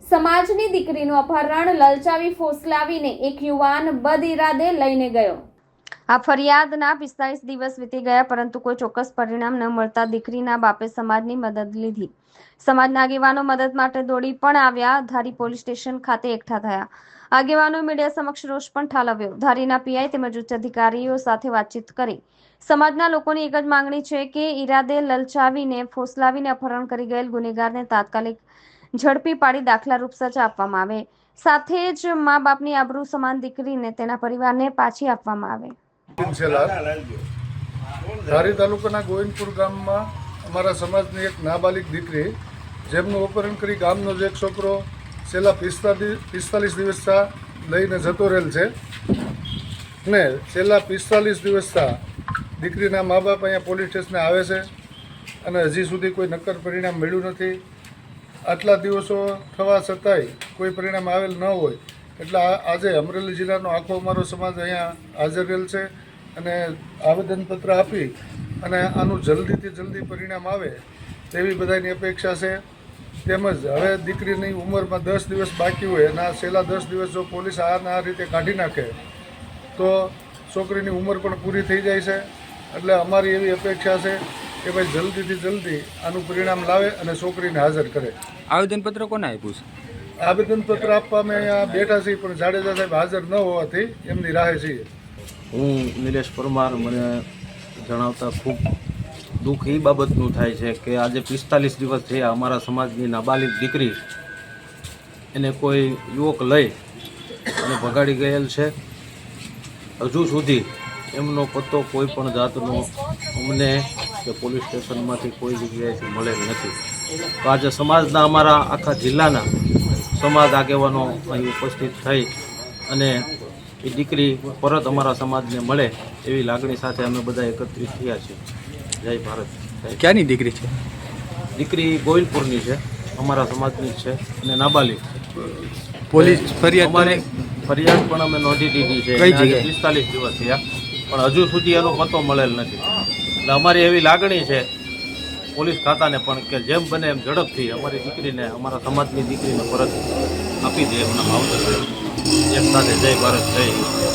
સમાજની દીકરીનું અપહરણ, લલચાવી ફોસલાવીને એક યુવાન બદઇરાદે લઈને ગયો। આ ફરિયાદના 45 દિવસ વીતી ગયા, પરંતુ કોઈ ચોક્કસ પરિણામ ન મળતા દીકરીના બાપે સમાજની મદદ લીધી। સમાજના આગેવાનો મદદ માટે દોડી પણ આવ્યા। ધારી પોલીસ સ્ટેશન ખાતે એકઠા થયા। આગેવાનો મીડિયા સમક્ષ રોષ પણ ઠાલવ્યો। ધારીના પીઆઈ તેમજ ઉચ્ચ અધિકારીઓ સાથે વાતચીત કરી સમાજના લોકોની એક જ માંગણી છે કે ઈરાદે લલચાવીને ફોસલાવીને અપહરણ કરી ગયેલ ગુનેગારને તાત્કાલિક ઝડપી પાડી દાખલારૂપ સજા આપવામાં આવે, સાથે જ મા બાપની આબરૂ સમાન દીકરીને તેના પરિવારને પાછી આપવામાં આવે। ધારી તાલુકાના ગોવિંદપુર ગામમાં અમારા સમાજની એક નાબાલિગ દીકરી જેમનું અપહરણ કરી ગામનો જ એક છોકરો છેલ્લા 45 દિવસથી લઈને જતો રહેલ છે ને છેલ્લા 45 દિવસથી દીકરીના મા બાપ અહીંયા પોલીસ સ્ટેશને આવે છે અને હજી સુધી કોઈ નક્કર પરિણામ મળ્યું નથી। આટલા દિવસો થવા છતાંય કોઈ પરિણામ આવેલ ન હોય એટલે આજે અમરેલી જિલ્લાનો આખો અમારો સમાજ અહીંયા હાજર રહેલ છે અને આવેદનપત્ર આપી અને આનું જલ્દીથી જલ્દી પરિણામ આવે તેવી બધાની અપેક્ષા છે। તેમજ હવે દીકરીની ઉંમરમાં 10 દિવસ બાકી હોય અને આ છેલ્લા 10 દિવસ જો પોલીસ આ રીતે કાઢી નાખે તો છોકરીની ઉંમર પણ પૂરી થઈ જાય છે। એટલે અમારી એવી અપેક્ષા છે કે ભાઈ જલ્દીથી જલ્દી આનું પરિણામ લાવે અને છોકરીને હાજર કરે। આવેદનપત્ર કોને આપ્યું છે? આવેદનપત્ર આપવા અમે અહીંયા બેઠા છીએ, પણ જાડેજા સાહેબ હાજર ન હોવાથી એમની રાહે છીએ। હું નિલેશ પરમાર। મને જણાવતા ખૂબ દુઃખ એ બાબતનું થાય છે કે આજે 45 દિવસ થયા અમારા સમાજની નાબાલિગ દીકરી એને કોઈ યુવક લઈ અને ભગાડી ગયેલ છે। હજુ સુધી એમનો પત્તો કોઈ પણ જાતનો અમને કે પોલીસ સ્ટેશનમાંથી કોઈ જગ્યાએથી મળેલ નથી। તો આજે સમાજના અમારા આખા જિલ્લાના સમાજ આગેવાનો અહીં ઉપસ્થિત થઈ અને એ દીકરી પરત અમારા સમાજને મળે એવી લાગણી સાથે અમે બધા એકત્રિત થયા છીએ। જય ભારત। ક્યાંની દીકરી છે? દીકરી ગોવિંદપુરની છે, અમારા સમાજની જ છે અને નાબાલિગ। પોલીસ ફરિયાદ અમારી ફરિયાદ પણ અમે નોંધી દીધી છે। કઈ જગ્યાએ? 45 દિવસ થયા પણ હજુ સુધી એનો પત્તો મળેલ નથી। એટલે અમારી એવી લાગણી છે પોલીસ ખાતાને પણ કે જેમ બને એમ ઝડપથી અમારી દીકરીને, અમારા સમાજની દીકરીને પરત આપી દે એમના માવતર એક સાથે। જય ભારત, જય હિન્દ।